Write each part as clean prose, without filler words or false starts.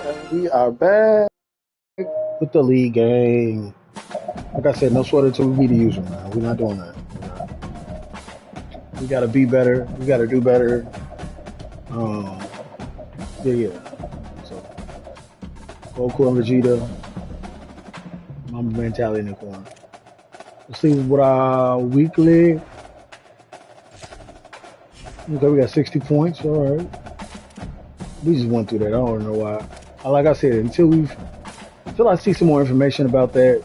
And we are back with the league game. Like I said, no sweat until we beat the user, man. We're not doing that. We gotta be better. We gotta do better. Um, yeah. So, Goku and Vegeta, Mamba mentality in the corner. Let's see what our weekly. Okay, we got 60 points. All right. We just went through that. I don't know why. Like I said, until I see some more information about those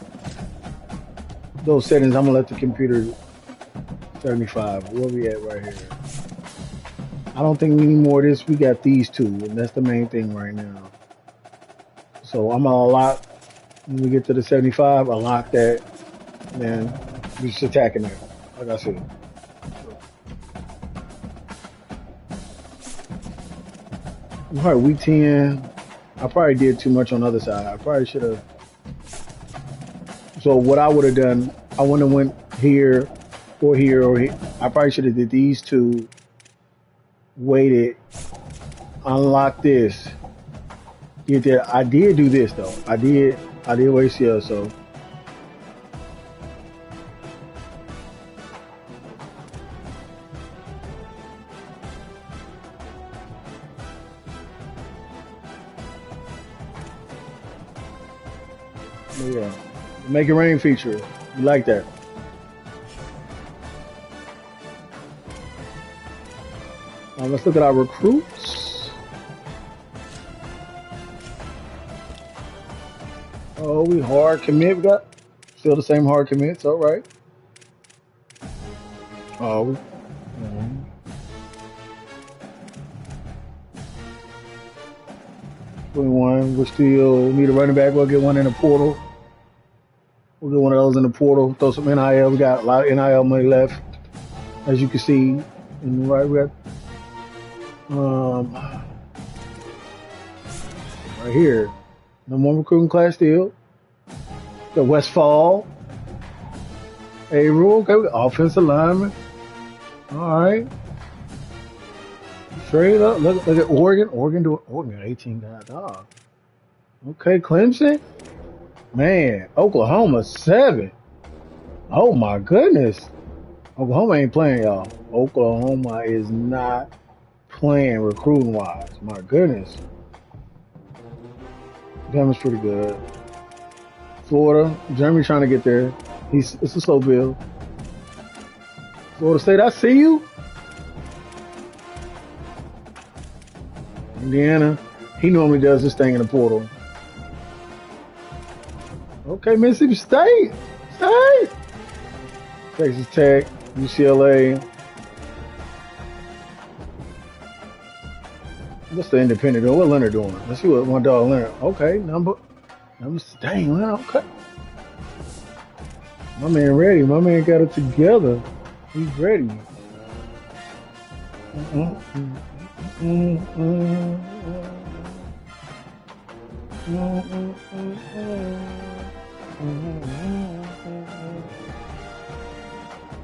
settings, I'm gonna let the computer 75. Where we at right here? I don't think we need more of this. We got these two, and that's the main thing right now. So I'm gonna lock when we get to the 75. I lock that, man. We just attacking there, like I said. All right, week 10. I probably did too much on the other side. I probably should have. So what I would have done, I wouldn't have went here or here or here. I probably should have did these two, waited, unlock this. Get there. I did do this though. I did waste here, so. Yeah. Make it rain feature. You like that. Let's look at our recruits. Oh, we hard commit. We got still the same hard commits. All right. Oh, we. 21. We still need a running back. We'll get one in the portal. We'll get one of those in the portal. Throw some NIL. We got a lot of NIL money left, as you can see. And right, we got right here. Number one recruiting class still. The Westfall. A rule. Okay, we got offensive lineman. All right. Straight up. Look at Oregon. Oregon 18 guys. Dog. Okay, Clemson. Man, Oklahoma 7. Oh my goodness. Oklahoma ain't playing, y'all. Oklahoma is not playing recruiting wise. My goodness. Bama's pretty good. Florida, Jeremy trying to get there. It's a slow build. Florida State, I see you. Indiana, he normally does this thing in the portal. Okay, Mississippi State. Texas Tech, UCLA. What's the independent doing? What Leonard doing? Let's see what one dog Leonard. Okay, number dang, Leonard, okay. My man ready. My man got it together. He's ready.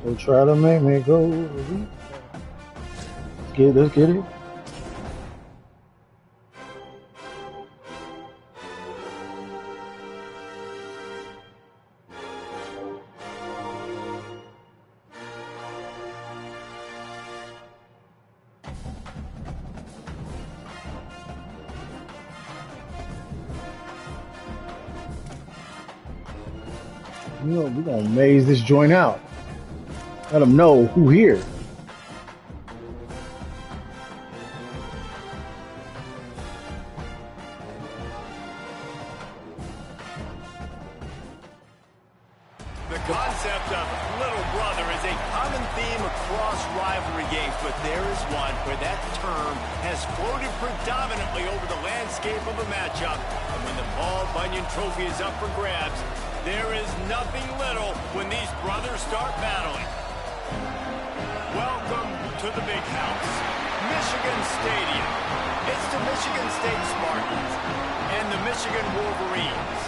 They try to make me go. Let's get it. You know, we're gonna maze this joint out. Let them know who here. The concept of little brother is a common theme across rivalry games, but there is one where that term has floated predominantly over the landscape of a matchup. And when the Paul Bunyan Trophy is up for grabs, there is nothing little when these brothers start battling. Welcome to the big house, Michigan Stadium. It's the Michigan State Spartans and the Michigan Wolverines.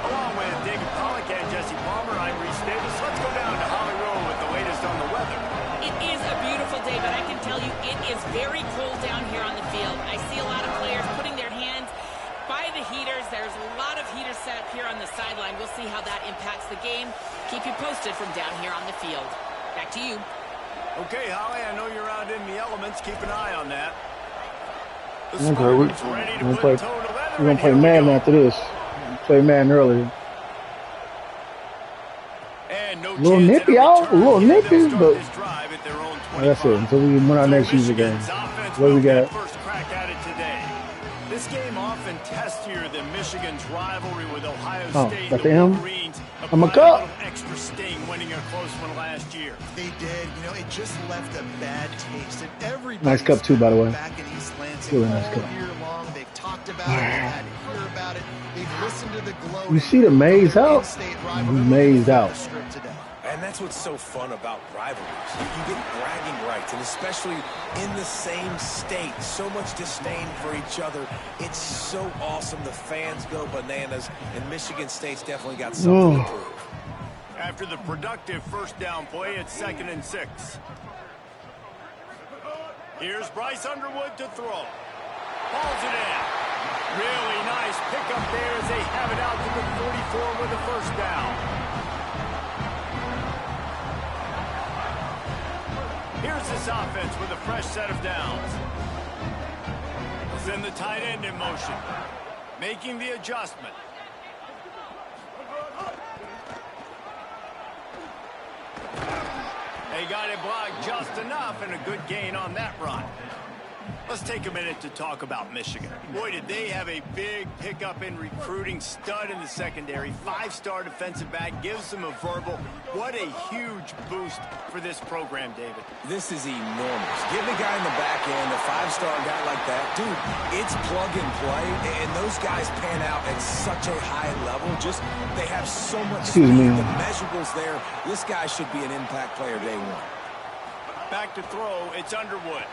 Along with David Pollack and Jesse Palmer, I'm Reese Davis. Let's go down to Holly Rowe with the latest on the weather. It is a beautiful day, but I can tell you it is very cold down here on the field. I see a lot of players putting their hands set here on the sideline. We'll see how that impacts the game. Keep you posted from down here on the field. Back to you. Okay, Holly, I know you're out in the elements. Keep an eye on that. Okay, we're gonna play Madden after this. Play Madden earlier. And no little nippy out, a little nippy, but that's it. Until we win our next user game. What we got? First crack at it today. This game often testier than Michigan's rivalry with Ohio State. Got the M. I'm a cup. Extra sting winning a close one last year. They did. You know, it just left a bad taste. And every nice cup too, by the way. Back in East Lansing really nice cup. All year long, they've talked about it. They've had to hear about it. They've listened to the glow. You see the maze out? Mazed out. And that's what's so fun about rivalries. You get bragging rights, and especially in the same state, so much disdain for each other. It's so awesome. The fans go bananas, and Michigan State's definitely got something to prove. After the productive first down play, it's 2nd and 6. Here's Bryce Underwood to throw. Hauls it in. Really nice pickup there as they have it out to the 44 with a first down. Here's this offense with a fresh set of downs. Send the tight end in motion. Making the adjustment. They got it blocked just enough and a good gain on that run. Let's take a minute to talk about Michigan. Boy, did they have a big pickup in recruiting. Stud in the secondary. 5-star defensive back. Gives them a verbal. What a huge boost for this program, David. This is enormous. Give the guy in the back end, a 5-star guy like that. Dude, it's plug and play, and those guys pan out at such a high level. Just, they have so much speed. The measurables there. This guy should be an impact player day one. Back to throw. It's Underwood.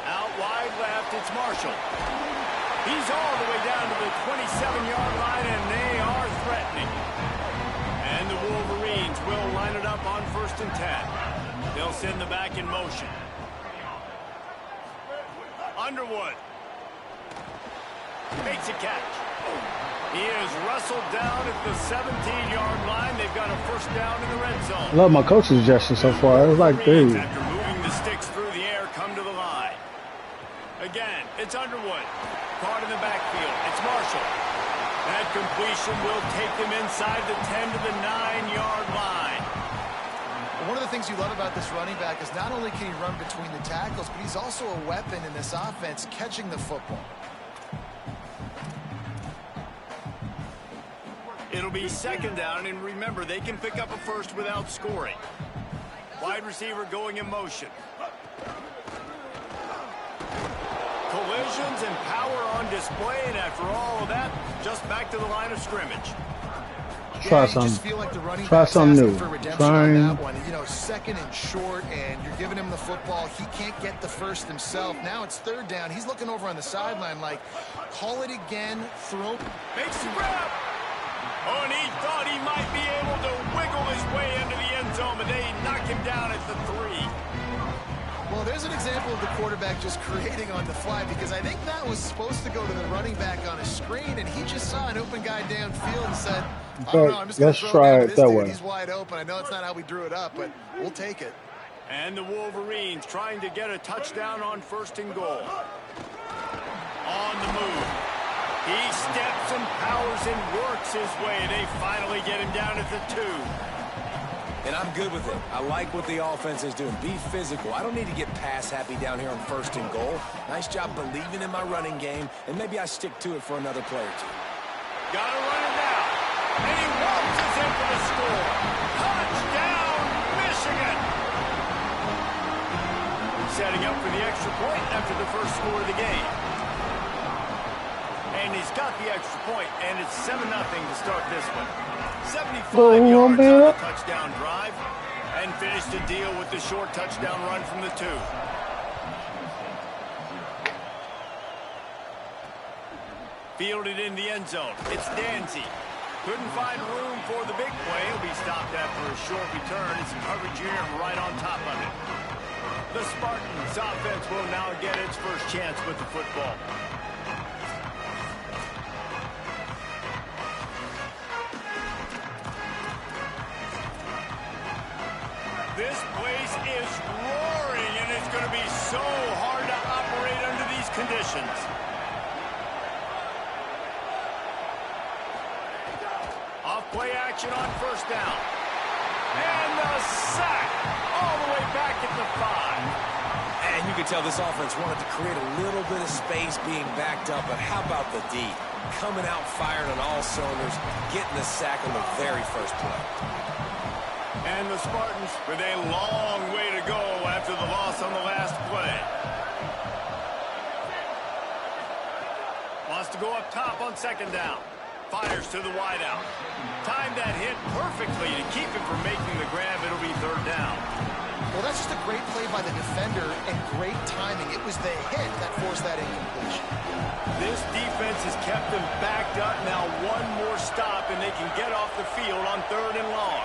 Out wide left, it's Marshall. He's all the way down to the 27-yard line, and they are threatening. And the Wolverines will line it up on 1st and 10. They'll send the back in motion. Underwood makes a catch. He is wrestled down at the 17-yard line. They've got a first down in the red zone. I love my coach's suggestion so far. It was like, dude. After moving the sticks through the air, come to the line. Again, it's Underwood. Caught in the backfield. It's Marshall. That completion will take them inside the 10 to the 9-yard line. One of the things you love about this running back is not only can he run between the tackles, but he's also a weapon in this offense, catching the football. It'll be 2nd down, and remember, they can pick up a first without scoring. Wide receiver going in motion. Collisions and power on display, and after all of that, just back to the line of scrimmage. Try something new. Trying that one. You know, 2nd and short, and you're giving him the football. He can't get the first himself. Now it's 3rd down. He's looking over on the sideline like, call it again, throw. Makes the grab. Oh, and he thought he might be able to wiggle his way into the end zone, but they knock him down at the 3. Well, there's an example of the quarterback just creating on the fly, because I think that was supposed to go to the running back on a screen, and he just saw an open guy downfield and said, I don't know, I'm just going to try it that way. He's wide open. I know it's not how we drew it up, but we'll take it. And the Wolverines trying to get a touchdown on 1st and goal. On the move. He steps and powers and works his way. They finally get him down at the 2. And I'm good with it. I like what the offense is doing. Be physical. I don't need to get pass happy down here on 1st and goal. Nice job believing in my running game, and maybe I stick to it for another play or two. Gotta run it now. And he waltzes in for the score. Touchdown, Michigan! Setting up for the extra point after the first score of the game. And he's got the extra point, and it's 7-0 to start this one. 75 yards on the touchdown drive, and finished the deal with the short touchdown run from the 2. Fielded in the end zone. It's Danzy. Couldn't find room for the big play. He'll be stopped after a short return. It's coverage here right on top of it. The Spartans offense will now get its first chance with the football. This place is roaring, and it's going to be so hard to operate under these conditions. Off-play action on first down. And the sack all the way back at the 5. And you can tell this offense wanted to create a little bit of space being backed up, but how about the D? Coming out firing on all cylinders, getting the sack on the very first play. And the Spartans with a long way to go after the loss on the last play. Wants to go up top on second down. Fires to the wideout. Timed that hit perfectly to keep him from making the grab. It'll be third down. Well, that's just a great play by the defender and great timing. It was the hit that forced that incompletion. This defense has kept them backed up. Now one more stop and they can get off the field on third and long.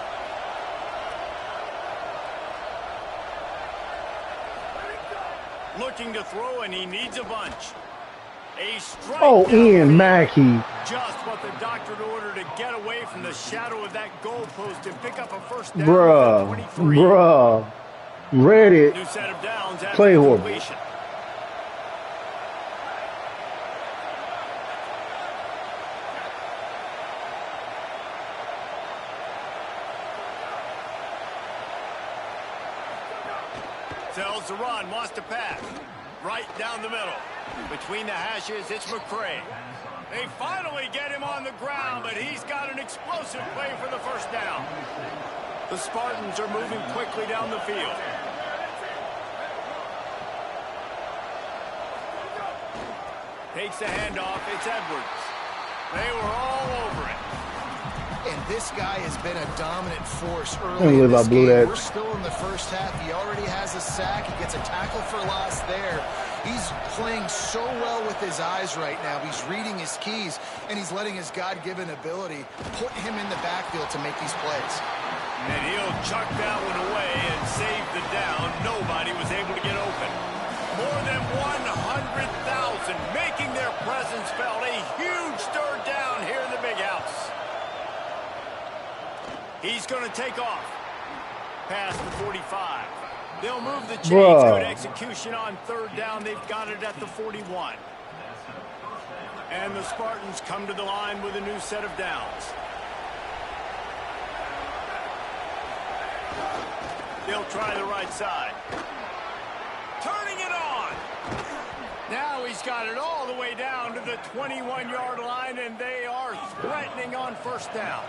Looking to throw, and he needs a bunch. A strike. Oh, Ian Mackey. Just what the doctor ordered to get away from the shadow of that goalpost and pick up a first down. Bruh. Read it. New set of downs after Play horrible. completion. Tells the run, wants to pass. Right down the middle. Between the hashes, it's McCray. They finally get him on the ground, but he's got an explosive play for the first down. The Spartans are moving quickly down the field. Takes the handoff, it's Edwards. They were all over it. And this guy has been a dominant force I early in believe I this blew game. that. We're still in the first half. He already has a sack. He gets a tackle for loss there. He's playing so well with his eyes right now. He's reading his keys, and he's letting his God-given ability put him in the backfield to make these plays. And he'll chuck that one away and save the down. Nobody was able to get open. More than 100,000 making their presence felt. A huge third down here in the big house. He's going to take off. Past the 45. They'll move the chains. Good execution on third down. They've got it at the 41. And the Spartans come to the line with a new set of downs. They'll try the right side. Turning it on. Now he's got it all the way down to the 21-yard line, and they are threatening on first down.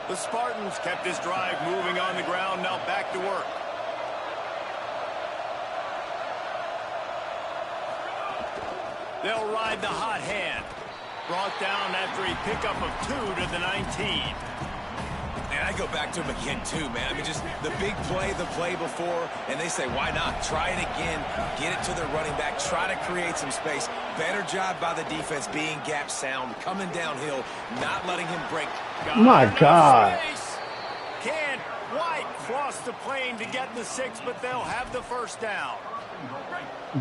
The Spartans kept this drive moving on the ground, now back to work. They'll ride the hot hand. Brought down after a pickup of 2 to the 19. And I go back to him again, too, man. I mean, just the big play, the play before, and they say, why not? Try it again. Get it to the running back. Try to create some space. Better job by the defense being gap sound, coming downhill, not letting him break. My God. Can't quite cross the plane to get the 6, but they'll have the first down.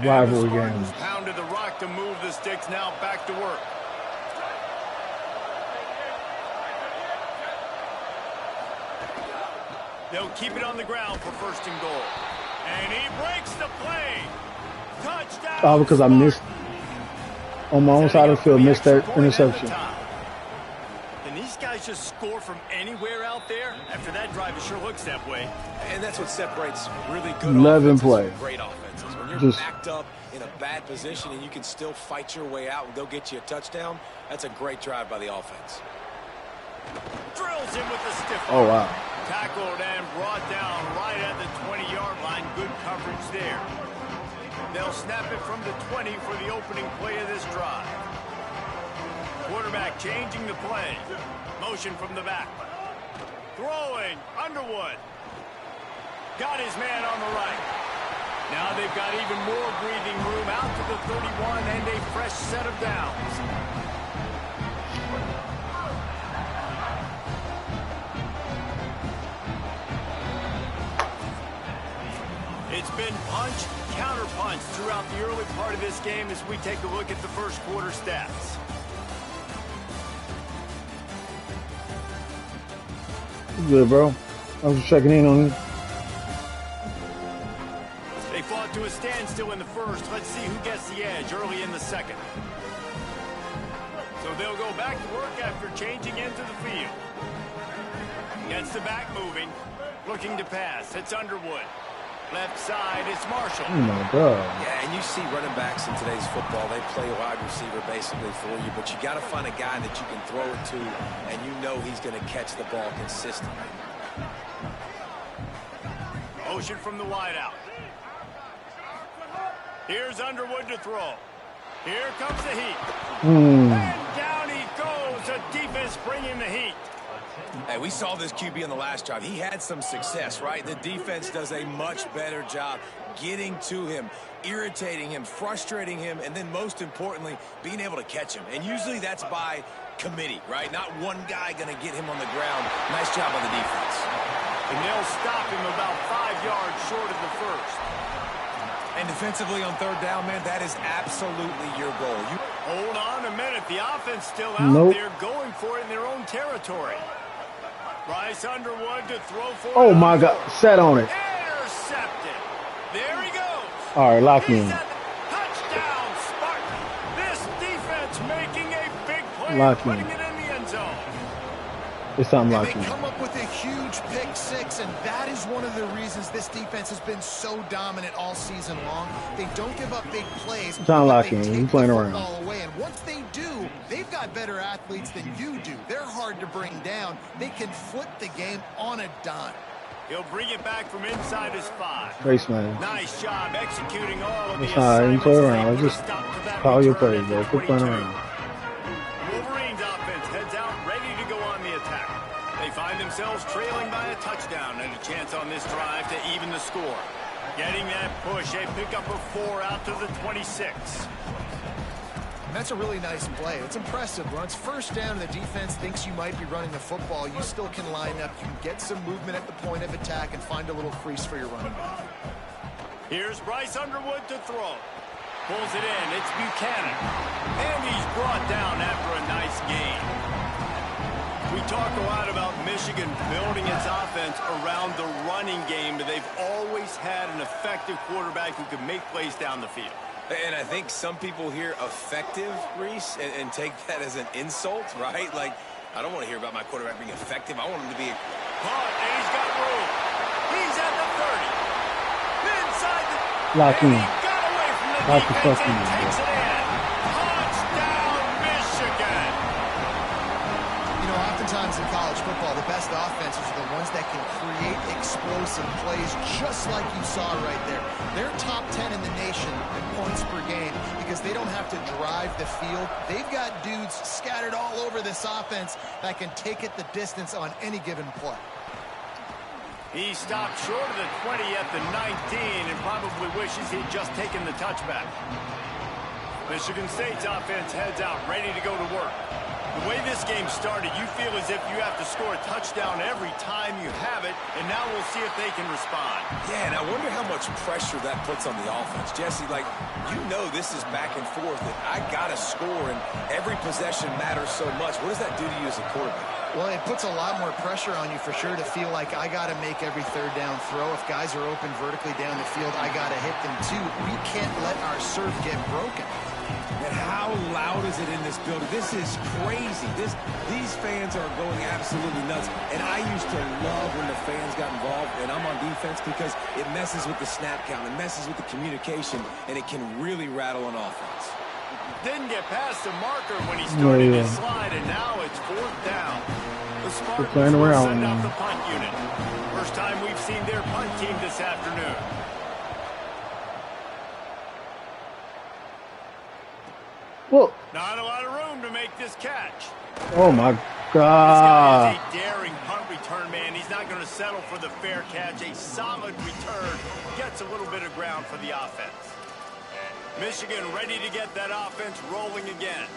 Rivalry games. Pounded the rock to move the sticks, now back to work. They'll keep it on the ground for first and goal. And he breaks the play. Touchdown. Oh, because I missed on my own side of the field, missed that interception. Can these guys just score from anywhere out there? After that drive, it sure looks that way. And that's what separates really good 11 offenses play. from great offenses. When you're Just backed up in a bad position and you can still fight your way out and go get you a touchdown, that's a great drive by the offense. Drills him with the stiff Oh, arm. wow. Tackled and brought down right at the 20-yard line. Good coverage there. They'll snap it from the 20 for the opening play of this drive. Quarterback changing the play. Motion from the back. Throwing. Underwood. Got his man on the right. Now they've got even more breathing room out to the 31 and a fresh set of downs. It's been punch, counter-punch throughout the early part of this game as we take a look at the first quarter stats. Good, bro. I was checking in on you. they'll go back to work after changing into the field. Gets the back moving. Looking to pass. It's Underwood. Left side, it's Marshall. Oh, my God. Yeah, and you see running backs in today's football, they play wide receiver basically for you, but you got to find a guy that you can throw it to, and you know he's going to catch the ball consistently. Motion from the wideout. Here's Underwood to throw. Here comes the heat. And down he goes. The defense bringing the heat. Hey, we saw this QB on the last drive. He had some success, right? The defense does a much better job getting to him, irritating him, frustrating him, and then most importantly, being able to catch him. And usually that's by committee, right? Not one guy going to get him on the ground. Nice job on the defense. And they'll stop him about 5 yards short of the first. And defensively on third down, man, that is absolutely your goal. Hold on a minute. The offense still out there going for it in their own territory. Bryce Underwood to throw for Oh, my God. Set on it. Intercepted. There he goes. All right, lock in. Touchdown, Spartan. This defense making a big play, putting it in the end zone. It's something And locked in. they come up with a huge pick six, and that is one of the reasons this defense has been so dominant all season long. They don't give up big plays. John but Locking, they he's take playing the around. football away, and once they do, they've got better athletes than you do. They're hard to bring down. They can flip the game on a dime. He'll bring it back from inside his 5. Face man. Nice job executing all of the It's not. You assignments. play around. They put a Just stop to that call your return plays, at bro. the Quit playing 22. around. Wolverines offense heads out, ready to go on the attack. They find themselves trailing by a touchdown and a chance on this drive to even the score. Getting that push, a pickup of 4 out to the 26. And that's a really nice play. It's impressive. When it's first down and the defense thinks you might be running the football, you still can line up. You can get some movement at the point of attack and find a little crease for your running back. Here's Bryce Underwood to throw. Pulls it in. It's Buchanan. And he's brought down after a nice gain. We talk a lot about Michigan building its offense around the running game, but they've always had an effective quarterback who can make plays down the field. And I think some people hear effective, Reese, and take that as an insult, right? Like, I don't want to hear about my quarterback being effective. I want him to be... Punt, and he's got room. He's at the 30. Inside the... Lock in. And he got away from the Lock the defense fuck in, and takes bro. it in. Touchdown, Michigan. You know, oftentimes in college football, the best offenses are the ones that can create explosive plays, just like you saw right there. They're top 10 in the nation in points per game because they don't have to drive the field. They've got dudes scattered all over this offense that can take it the distance on any given play. He stopped short of the 20 at the 19 and probably wishes he'd just taken the touchback. Michigan State's offense heads out, ready to go to work. The way this game started, you feel as if you have to score a touchdown every time you have it, and now we'll see if they can respond. Yeah, and I wonder how much pressure that puts on the offense. Jesse, like, you know this is back and forth, and I got to score, and every possession matters so much. What does that do to you as a quarterback? Well, it puts a lot more pressure on you for sure to feel like I got to make every third down throw. If guys are open vertically down the field, I got to hit them too. We can't let our serve get broken. And how loud is it in this building? This is crazy. These fans are going absolutely nuts. And I used to love when the fans got involved, and I'm on defense because it messes with the snap count, it messes with the communication, and it can really rattle an offense. Didn't get past the marker when he started his slide, and now it's 4th down. The Spartans will send out the punt unit. First time we've seen their punt team this afternoon. Well, not a lot of room to make this catch. Oh, my This God. guy is a daring punt return, man. He's not going to settle for the fair catch. A solid return gets a little bit of ground for the offense. Michigan ready to get that offense rolling again.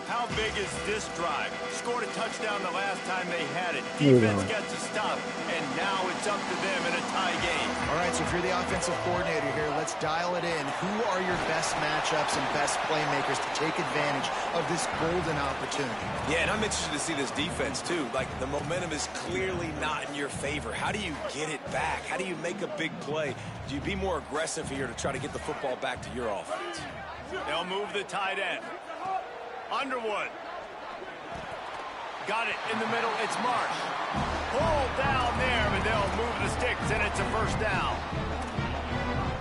How big is this drive? Scored a touchdown the last time they had it. Defense gets a stop, and now it's up to them in a tie game. All right, so if you're the offensive coordinator here, let's dial it in. Who are your best matchups and best playmakers to take advantage of this golden opportunity? Yeah, and I'm interested to see this defense, too. Like, the momentum is clearly not in your favor. How do you get it back? How do you make a big play? Do you be more aggressive here to try to get the football back to your offense? They'll move the tight end. Underwood. Got it in the middle. It's Marsh. Pulled down there, but they'll move the sticks, and it's a first down.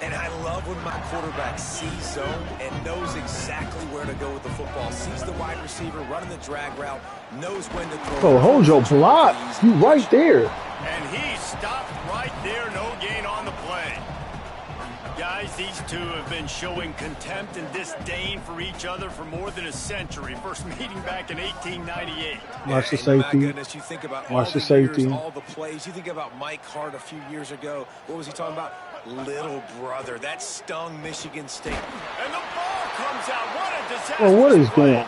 And I love when my quarterback sees zone and knows exactly where to go with the football. Sees the wide receiver running the drag route, knows when to throw. Oh, hold your block. You right there. And he stopped right there. No gain on the play. Guys, these two have been showing contempt and disdain for each other for more than a century. First meeting back in 1898. Watch the safety. My goodness, you think about Watch the safety. Years, all the plays. You think about Mike Hart a few years ago. What was he talking about? Little brother. That stung Michigan State. And the ball comes out. What a disaster. Oh, what is going?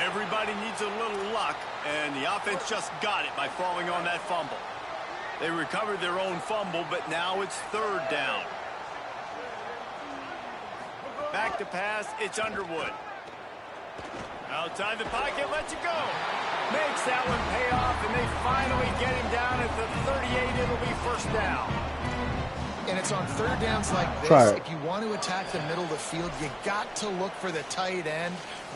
Everybody needs a little luck, and the offense just got it by falling on that fumble. They recovered their own fumble, but now it's third down. Back to pass, it's Underwood. Outside the pocket, lets it go. Makes that one pay off, and they finally get him down at the 38. It'll be first down. And it's on third downs like this. If you want to attack the middle of the field, you got to look for the tight end.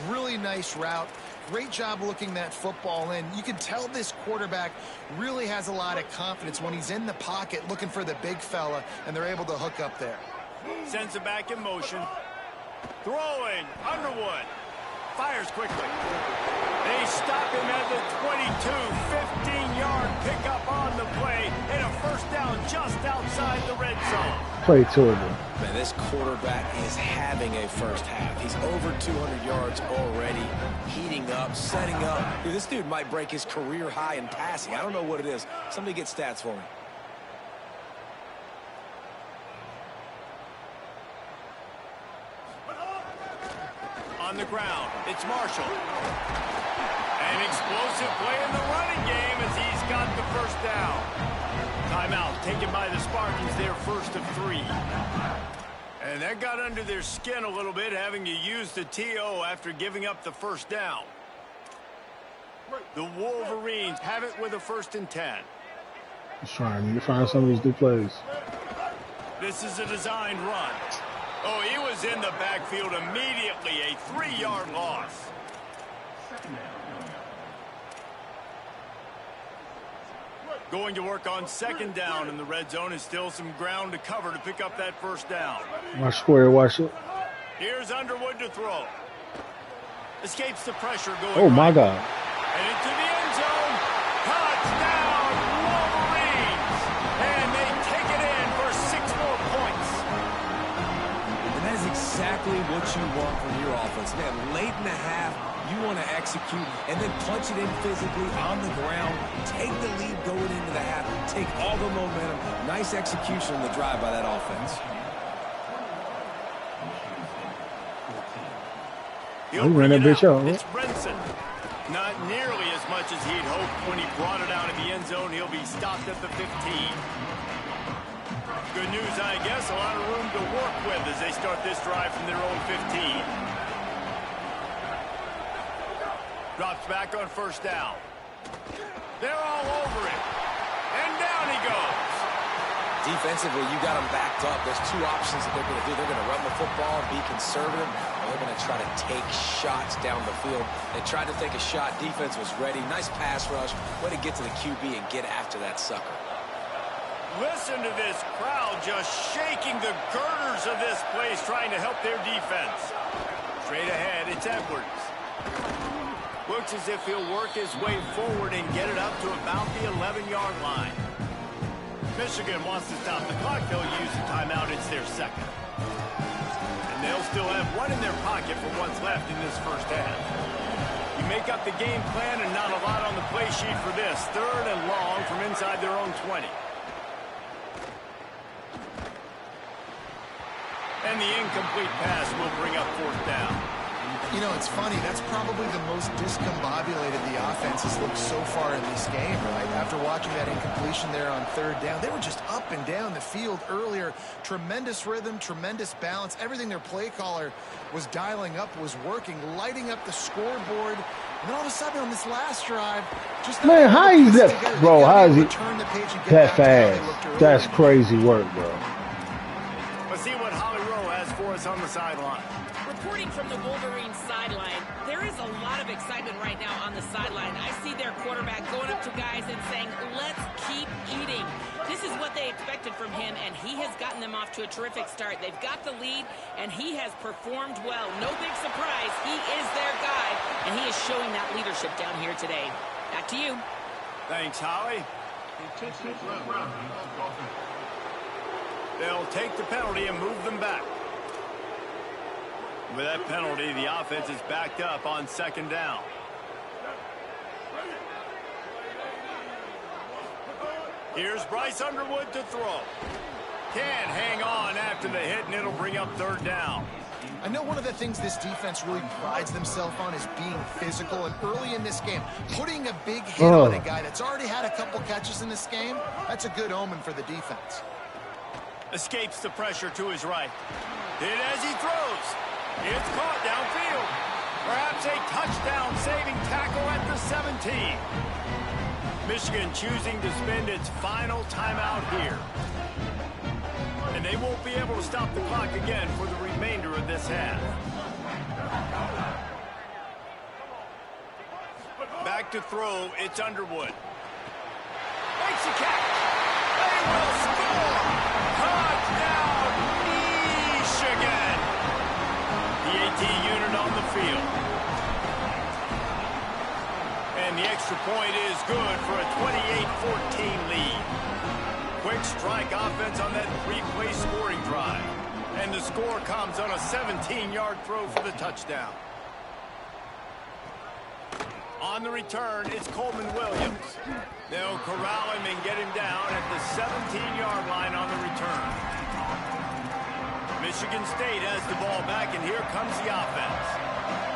Really nice route. Great job looking that football in. You can tell this quarterback really has a lot of confidence when he's in the pocket looking for the big fella, and they're able to hook up there. Sends it back in motion. Throwing, Underwood. Fires quickly. They stop him at the 22. 15-yard pickup on the play. And a first down just outside the red zone. Play terrible. Man, this quarterback is having a first half. He's over 200 yards already. Heating up, setting up. Dude, this dude might break his career high in passing. I don't know what it is. Somebody get stats for me. On the ground, it's Marshall. An explosive play in the running game as he's got the first down. Timeout taken by the Spartans, their first of 3. And that got under their skin a little bit, having to use the TO after giving up the first down. The Wolverines have it with a 1st and 10. He's trying to find some of these new plays. This is a designed run. Oh, he was in the backfield immediately. A 3-yard loss. Going to work on 2nd down in the red zone, and still some ground to cover to pick up that first down. Watch square, watch it. Here's Underwood to throw. Escapes the pressure going. Oh, my God. And into the end zone. Touchdown, Wolverines. And they take it in for 6 more points. And that is exactly what you want from your offense. Man, late in the half, you want to execute and then punch it in physically on the ground. Take the lead going into the half. Take all the momentum. Nice execution on the drive by that offense. He ran that bitch out. It's Brinson. Not nearly as much as he'd hoped when he brought it out of the end zone. He'll be stopped at the 15. Good news, I guess. A lot of room to work with as they start this drive from their own 15. Drops back on 1st down. They're all over it. And down he goes. Defensively, you got them backed up. There's 2 options that they're going to do. They're going to run the football and be conservative, or they're going to try to take shots down the field. They tried to take a shot. Defense was ready. Nice pass rush. Way to get to the QB and get after that sucker. Listen to this crowd just shaking the girders of this place, trying to help their defense. Straight ahead, it's Edwards. Looks as if he'll work his way forward and get it up to about the 11-yard line. Michigan wants to stop the clock. They'll use the timeout. It's their 2nd. And they'll still have 1 in their pocket for what's left in this first half. You make up the game plan and not a lot on the play sheet for this. 3rd and long from inside their own 20. And the incomplete pass will bring up 4th down. You know, it's funny. That's probably the most discombobulated the offense has looked so far in this game, right? After watching that incompletion there on 3rd down, they were just up and down the field earlier. Tremendous rhythm, tremendous balance. Everything their play caller was dialing up was working, lighting up the scoreboard. And then all of a sudden on this last drive, just... Man, how is that? Bro, how is he that fast? That's crazy work, bro. Let's see what Holly Rowe has for us on the sideline. Reporting from the Wolverines sideline, there is a lot of excitement right now on on the sideline. I see their quarterback going up to guys and saying, let's keep eating. This is what they expected from him, and he has gotten them off to a terrific start. They've got the lead, and he has performed well. No big surprise. He is their guy, and he is showing that leadership down here today. Back to you. Thanks, Howie. They'll take the penalty and move them back. With that penalty, the offense is backed up on second down. Here's Bryce Underwood to throw. Can't hang on after the hit, and it'll bring up third down. I know one of the things this defense really prides themselves on is being physical, and early in this game, putting a big hit on a guy that's already had a couple catches in this game, that's a good omen for the defense. Escapes the pressure to his right. Hit as he throws. It's caught downfield. Perhaps a touchdown-saving tackle at the 17. Michigan choosing to spend its final timeout here. And they won't be able to stop the clock again for the remainder of this half. Back to throw, it's Underwood. Makes a catch. They will score. Touchdown, Michigan. The AT unit on the field. And the extra point is good for a 28-14 lead. Quick strike offense on that three-play scoring drive. And the score comes on a 17-yard throw for the touchdown. On the return, it's Coleman Williams. They'll corral him and get him down at the 17-yard line on the return. Michigan State has the ball back, and here comes the offense.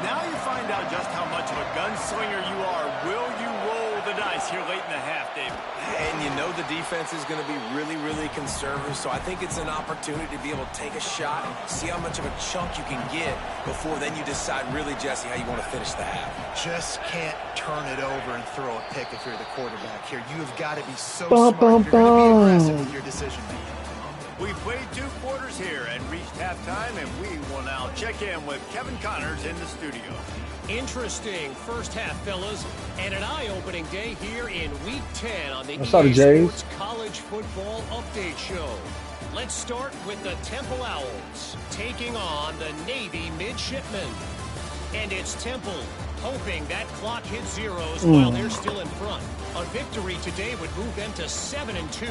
Now you find out just how much of a gunslinger you are. Will you roll the dice here late in the half, David? And you know the defense is going to be really, really conservative, so I think it's an opportunity to be able to take a shot, see how much of a chunk you can get before then you decide really, Jesse, how you want to finish the half. Just can't turn it over and throw a pick if you're the quarterback here. You have got to be so smart. You're going to be aggressive with your decision making. We played 2 quarters here and reached halftime, and we will now check in with Kevin Connors in the studio. Interesting first half, fellas, and an eye-opening day here in Week 10 on the EA Sports College Football Update Show. Let's start with the Temple Owls taking on the Navy Midshipmen. And it's Temple hoping that clock hits zeros while they're still in front. A victory today would move them to 7-2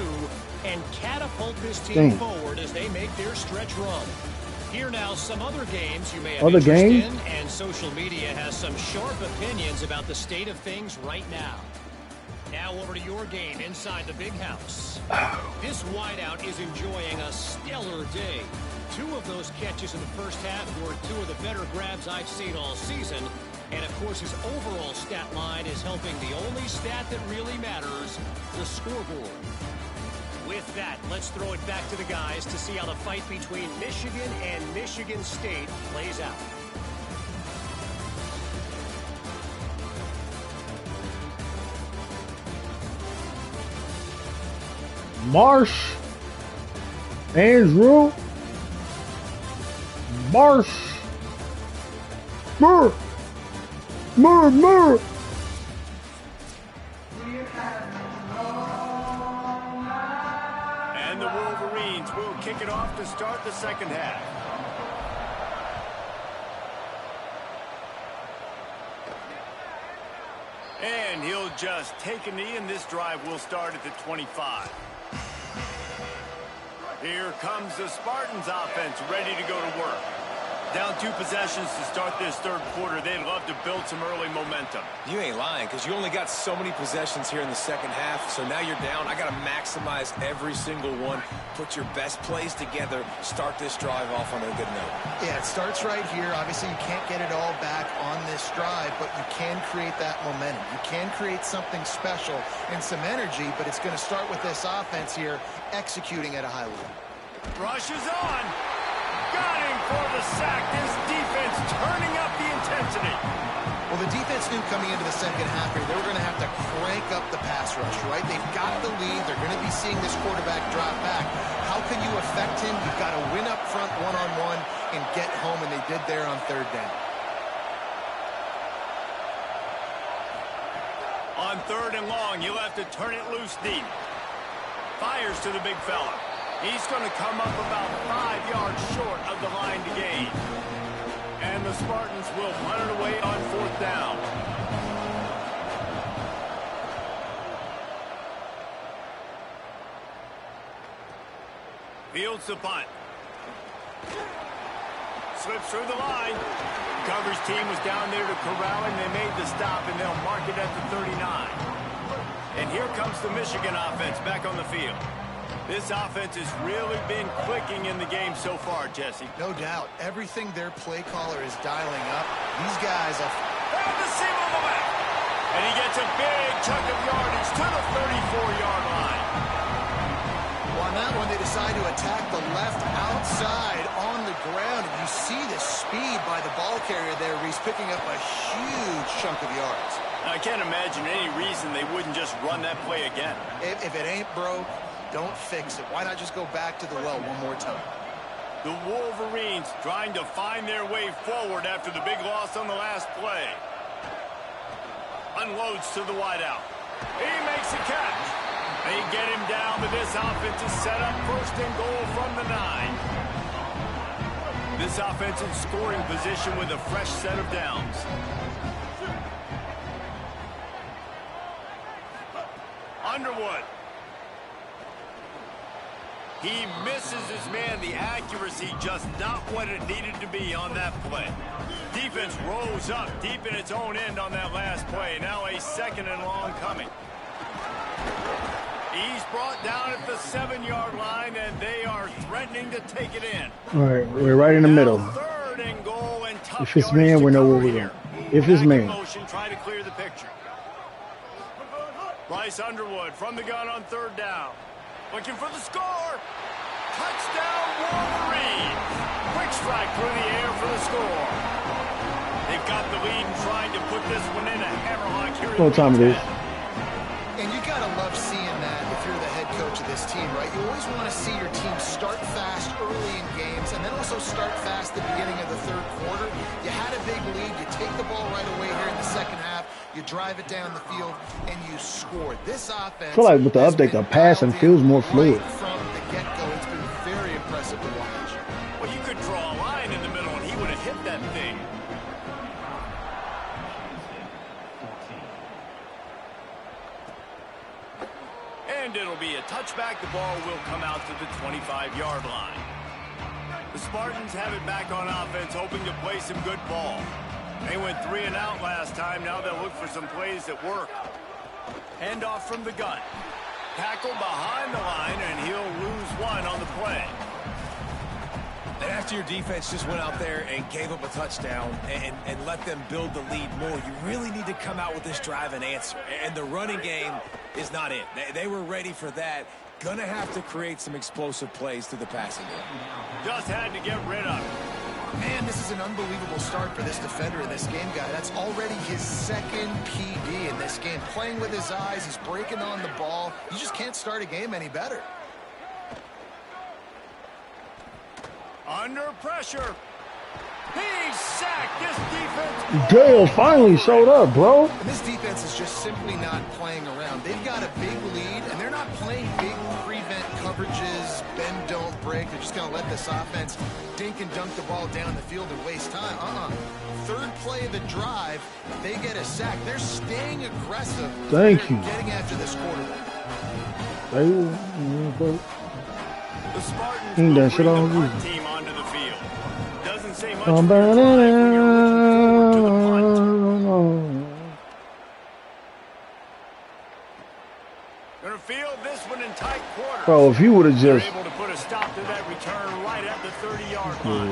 and catapult this team forward as they make their stretch run. Here now some other games you may have interest in, and social media has some sharp opinions about the state of things right now. Now over to your game inside the Big House. This wideout is enjoying a stellar day. 2 of those catches in the first half were 2 of the better grabs I've seen all season. And, of course, his overall stat line is helping the only stat that really matters, the scoreboard. With that, let's throw it back to the guys to see how the fight between Michigan and Michigan State plays out. Marsh. Andrew. Marsh. Murr. And the Wolverines will kick it off to start the second half. And he'll just take a knee, and this drive will start at the 25. Here comes the Spartans offense ready to go to work. Down 2 possessions to start this third quarter. They'd love to build some early momentum. You ain't lying, because you only got so many possessions here in the second half, so now you're down. I got to maximize every single one, put your best plays together, start this drive off on a good note. Yeah, it starts right here. Obviously, you can't get it all back on this drive, but you can create that momentum. You can create something special and some energy, but it's going to start with this offense here executing at a high level. Rush is on. Got him for the sack. This defense turning up the intensity. Well, the defense knew coming into the second half here, they were going to have to crank up the pass rush, right? They've got the lead. They're going to be seeing this quarterback drop back. How can you affect him? You've got to win up front one-on-one and get home, and they did there on third down. On 3rd and long, you'll have to turn it loose deep. Fires to the big fella. He's going to come up about 5 yards short of the line to gain. And the Spartans will run it away on 4th down. Fields the punt. Slips through the line. Coverage team was down there to corral him. They made the stop, and they'll mark it at the 39. And here comes the Michigan offense back on the field. This offense has really been clicking in the game so far, Jesse. No doubt. Everything their play caller is dialing up. These guys are... Found the seam on the left. And he gets a big chunk of yardage to the 34-yard line. On that one, they decide to attack the left outside on the ground. And you see the speed by the ball carrier there. He's picking up a huge chunk of yards. I can't imagine any reason they wouldn't just run that play again. If it ain't broke, don't fix it. Why not just go back to the well one more time? The Wolverines trying to find their way forward after the big loss on the last play. Unloads to the wideout. He makes a catch. They get him down, but this offense is set up 1st and goal from the 9. This offense in scoring position with a fresh set of downs. Underwood. He misses his man. The accuracy just not what it needed to be on that play. Defense rose up deep in its own end on that last play. Now a 2nd and long coming. He's brought down at the 7-yard line, and they are threatening to take it in. All right, we're right in the middle. 3rd and goal, and tough if it's man, we know where we're going. If it's man. Motion, try to clear the picture. Bryce Underwood from the gun on 3rd down. Looking for the score. Touchdown, Wolverine. Quick strike through the air for the score. They've got the lead and trying to put this one in a hammerlock here. What time it is? And you got to love seeing that if you're the head coach of this team, right? You always want to see your team start fast early in games and then also start fast at the beginning of the 3rd quarter. You had a big lead. You take the ball right away here in the 2nd half. You drive it down the field, and you score. This offense... I feel like with the update, the passing feels more fluid. Right from the get-go, it's been very impressive to watch. Well, you could draw a line in the middle, and he would have hit that thing. And it'll be a touchback. The ball will come out to the 25-yard line. The Spartans have it back on offense, hoping to play some good ball. They went 3 and out last time. Now they'll look for some plays that work. Handoff from the gun. Tackle behind the line, and he'll lose 1 on the play. And after your defense just went out there and gave up a touchdown and let them build the lead more, you really need to come out with this drive and answer. And the running game is not it. They were ready for that. Gonna have to create some explosive plays through the passing game. Just had to get rid of it. Man, this is an unbelievable start for this defender in this game, guy. That's already his 2nd PD in this game. Playing with his eyes, he's breaking on the ball. You just can't start a game any better. Under pressure. He's sacked. This defense... Dale finally showed up, bro. And this defense is just simply not playing around. They've got a big lead, and they're not playing big prevent coverages, bend, don't break. They're just going to let this offense dink and dunk the ball down the field and waste time. 3rd play of the drive, they get a sack. They're staying aggressive. Thank you. Getting after this quarterback. The Spartans will bring the punt team onto the field. Doesn't say much about the drive when you're looking forward to the punt. Gonna field this one in tight quarters. Bro, if you would have just... able to put a stop to that return right at the 30-yard line.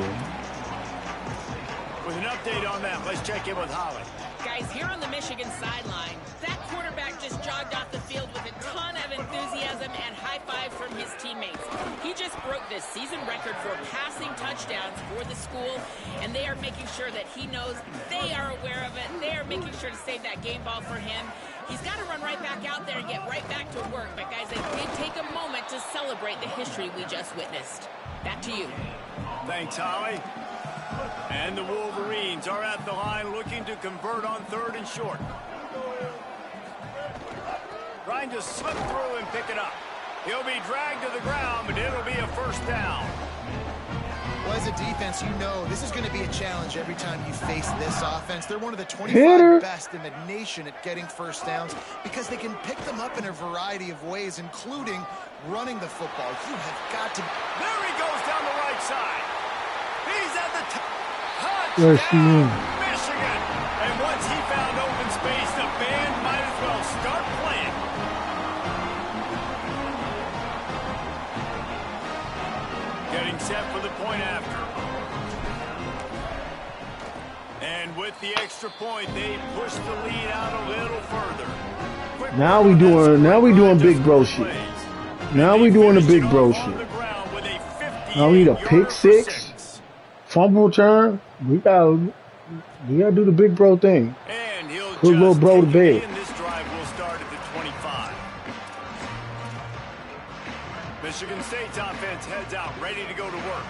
With an update on that, let's check in with Holly. Guys, here on the Michigan sideline, that quarterback just jogged off the field with a ton of enthusiasm and high fives from his teammates. He just broke the season record for passing touchdowns for the school, and they are making sure that he knows they are aware of it. They are making sure to save that game ball for him. He's got to run right back out there and get right back to work. But, guys, they did take a moment to celebrate the history we just witnessed. Back to you. Thanks, Holly. And the Wolverines are at the line looking to convert on 3rd and short. trying to slip through and pick it up. He'll be dragged to the ground, but it'll be a first down. Well, as a defense, you know this is going to be a challenge every time you face this offense. They're one of the 25 best in the nation at getting first downs because they can pick them up in a variety of ways, including running the football. You have got to... There he goes down the right side. He's at the touchdown, Michigan. And once he found open space, the band might as well start playing. Getting set for the point after. And with the extra point, they push the lead out a little further. Now we doing big bro shit. Now we doing the big bro shit. Now we need a pick six, fumble return. We gotta do the big bro thing. And he'll put little bro to bed. This drive will start at the 25. Michigan State's offense heads out, ready to go to work.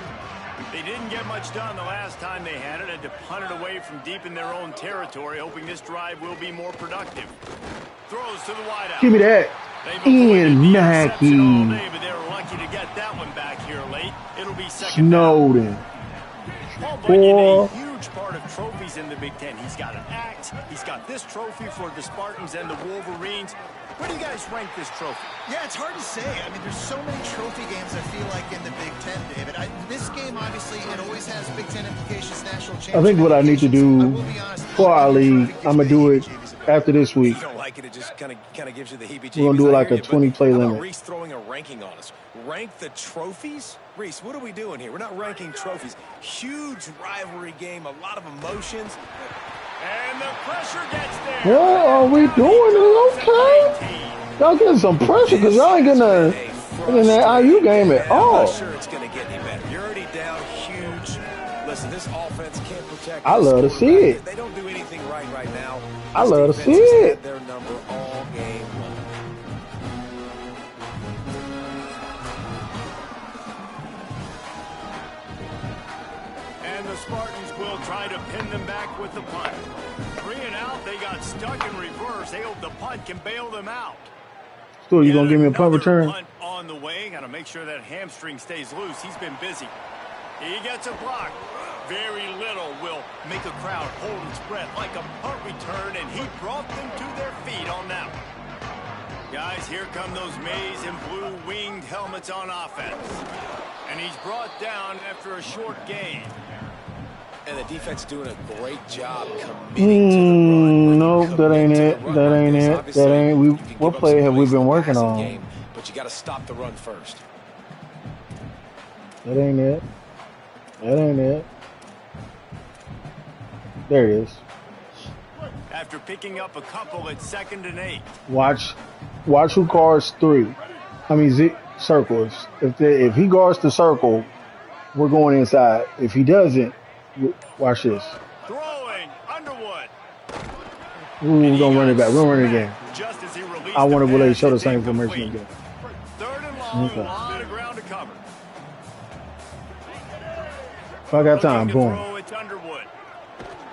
They didn't get much done the last time they had it, had to punt it away from deep in their own territory, hoping this drive will be more productive. Throws to the wideout. Give me that. Ian Mackey. But they were lucky to get that one back here late. It'll be second Snowden. Paul Bunyan, a huge part of trophies in the Big Ten. He's got an axe. He's got this trophy for the Spartans and the Wolverines. Where do you guys rank this trophy? Yeah, it's hard to say. I mean, there's so many trophy games, I feel like, in the Big Ten, David. This game, obviously, it always has Big Ten implications, national championship. I think what I need to do for our league, I'm going to do it after this week. You don't like it, it just kind of gives you the heebie-jeebies. We're going to do like a 20-play limit. Reese throwing a ranking on us. Rank the trophies? Reese, what are we doing here? We're not ranking trophies. Huge rivalry game, a lot of emotions. And the pressure gets there. What are we doing? Okay. Y'all getting some pressure because y'all ain't getting that IU game at all. I'm not sure it's going to get any better. You're already down huge. Listen, this offense can't protect. I love to see it. They don't do anything right now. I love to see it. Their number all game long. And the Spartans will try to pin them back with the punt. 3 and out, they got stuck in reverse. They hope the punt can bail them out. Still, you gonna give me a punt return? Punt on the way. Got to make sure that hamstring stays loose. He's been busy. He gets a block. Very little will make a crowd hold its breath like a punt return, and he brought them to their feet on that one. Guys, here come those maize and blue winged helmets on offense. And he's brought down after a short gain. And the defense doing a great job committing to the run. Nope, that ain't it. That ain't it. That ain't. What play have we been working on? Game, but you got to stop the run first. That ain't it. That ain't it. There it is. After picking up a couple at 2nd and 8. Watch who guards 3. I mean circles. If he guards the circle, we're going inside. If he doesn't, watch this. Throwing Underwood. Ooh, we're gonna run it back. We're gonna run it again. Just as he released I wonder will they show the pass, same it's formation incomplete. again. 3rd and long, Okay. a lot of ground to cover. If I got time, Looking to boom. throw, it's Underwood.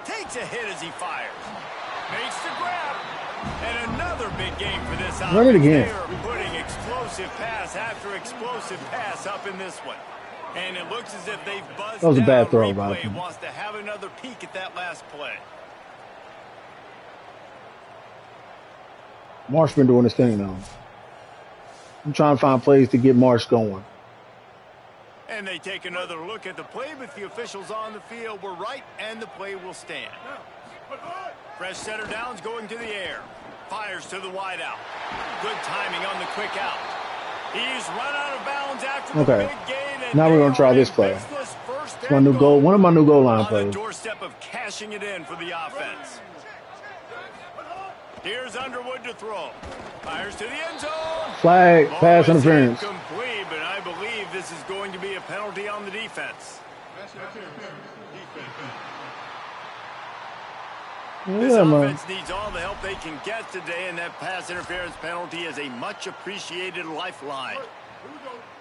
Takes a hit as he fires. Makes the grab. And another big game for this offense. Run it again. They are putting explosive pass after explosive pass up in this one. And it looks as if they've buzzed That was a bad down. throw, Replay Bob. wants to have another peek at that last play. Marsh been doing his thing though. I'm trying to find plays to get Marsh going. And they take another look at the play, but the officials on the field were right, and the play will stand. Fresh setter downs going to the air. Fires to the wideout. Good timing on the quick out. He's run out of bounds after the big gain. And now we're going to try this play. It's my new goal. One of my new goal line plays. On the doorstep of cashing it in for the offense. Here's Underwood to throw. Fires to the end zone. Flag, pass interference. Complete, but I believe this is going to be a penalty on the defense. This offense needs all the help they can get today, and that pass interference penalty is a much-appreciated lifeline.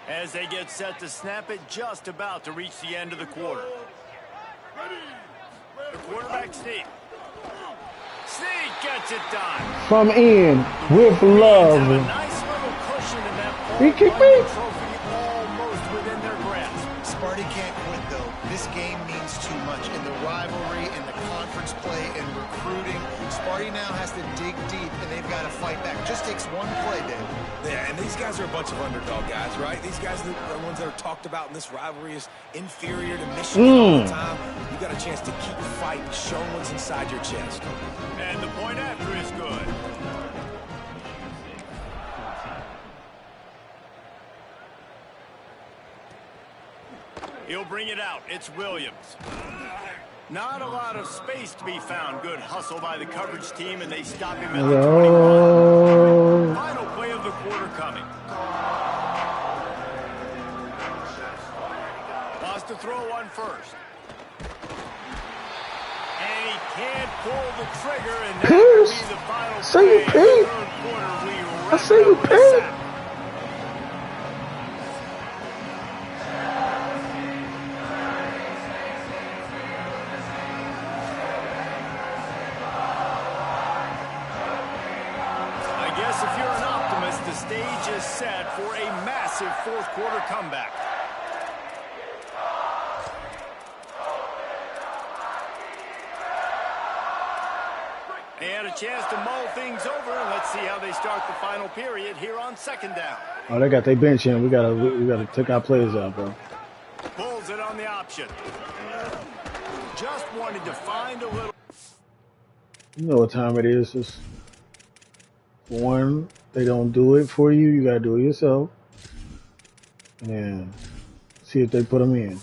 As they get set to snap it, just about to reach the end of the quarter. The quarterback sneak. Snead gets it done. From in with Have a love. nice little cushion in that He Paul kicked Bunyan me. trophy almost within their grasp. Sparty can't quit, though. This game means too much. In the rivalry, in the conference play, in recruiting, Sparty now has to dig deep, and they've got to fight back. Just takes one play, Dave. Yeah, and these guys are a bunch of underdog guys, right? These guys are the ones that are talked about in this rivalry as inferior to Michigan all the time. You got a chance to keep fighting, showing what's inside your chest. And the point after is good. He'll bring it out. It's Williams. Not a lot of space to be found. Good hustle by the coverage team, and they stop him at the 21. Final play of the quarter coming. Wants to throw one first. And he can't pull the trigger, and that will be the final play of the third quarter. I see you, Pete. If you're an optimist, the stage is set for a massive fourth quarter comeback. They had a chance to mull things over. Let's see how they start the final period here on second down. Oh, they got their bench in. We gotta take our players out, bro. Pulls it on the option. Just wanted to find a little. You know what time it is. It's one, they don't do it for you. You gotta do it yourself. And see if they put them in.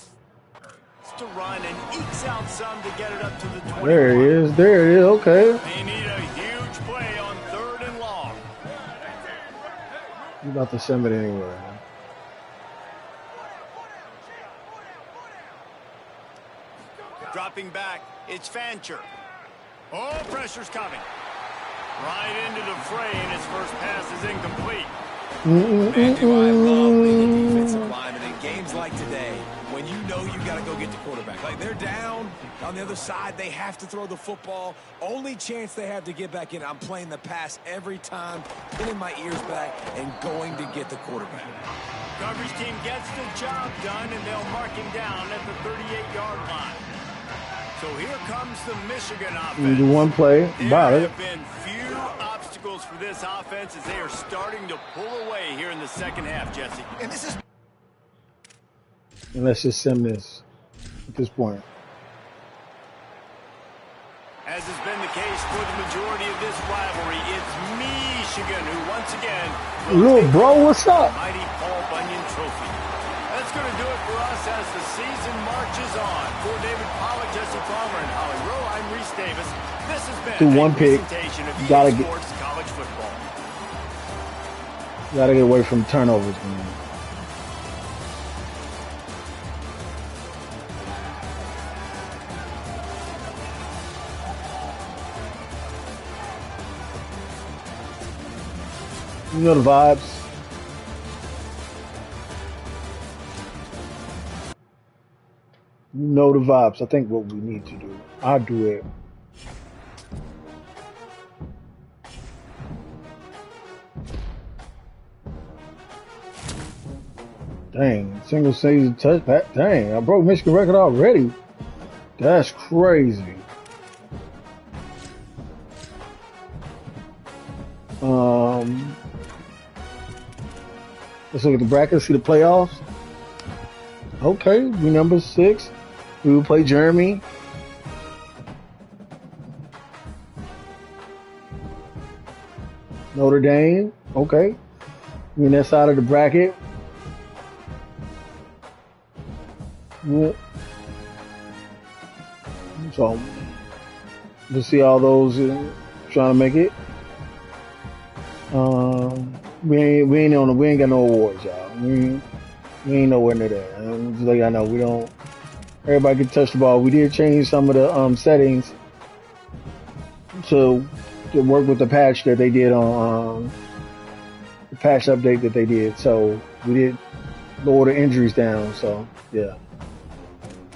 To run and ekes out some to get it up to the 21. There it is. There it is. Okay. They need a huge play on third and long. You about to send it anywhere. Dropping back, it's Fancher. Oh, pressure's coming. Right into the fray, and his first pass is incomplete. Man, do I love being a defensive lineman in games like today when you know you got to go get the quarterback. Like, they're down on the other side. They have to throw the football. Only chance they have to get back in. I'm playing the pass every time, pinning my ears back, and going to get the quarterback. Coverage team gets the job done, and they'll mark him down at the 38-yard line. So here comes the Michigan offense. We do one play. There have been few obstacles for this offense as they are starting to pull away here in the second half, Jesse. And this is. And let's just send this at this point. As has been the case for the majority of this rivalry, it's Michigan who once again. Little bro, what's up? Mighty Paul Bunyan Trophy. That's going to do it for us as the season marches on. For David Pollack, Jesse Palmer, and Holly Rowe, I'm Reese Davis. This has been one a pick. presentation of Gotta EA Sports College Football. Gotta get away from turnovers, man. You know the vibes. You know the vibes. I think what we need to do. I'll do it. Dang, single season touchback. Dang, I broke Michigan record already. That's crazy. Let's look at the bracket, see the playoffs. Okay, we number 6. We will play Jeremy. Notre Dame. Okay. We in that side of the bracket. Yeah. So we'll see all those trying to make it. We ain't got no awards, y'all. We ain't nowhere near that. Just like I know, we don't. Everybody can touch the ball. We did change some of the settings to work with the patch that they did on the patch update that they did. So we did lower the injuries down. So yeah.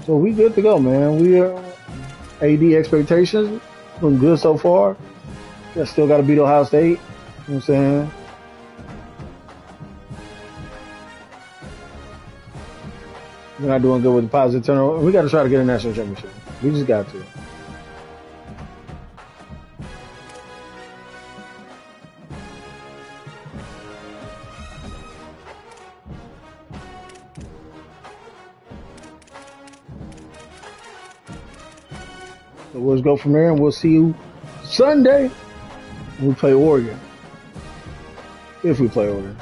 So we good to go, man. We are AD expectations. Looking good so far. Still got to beat Ohio State. You know what I'm saying? We're not doing good with the positive turnover. We got to try to get a national championship. We just got to. So we'll just go from there, and we'll see you Sunday when we play Oregon. If we play Oregon.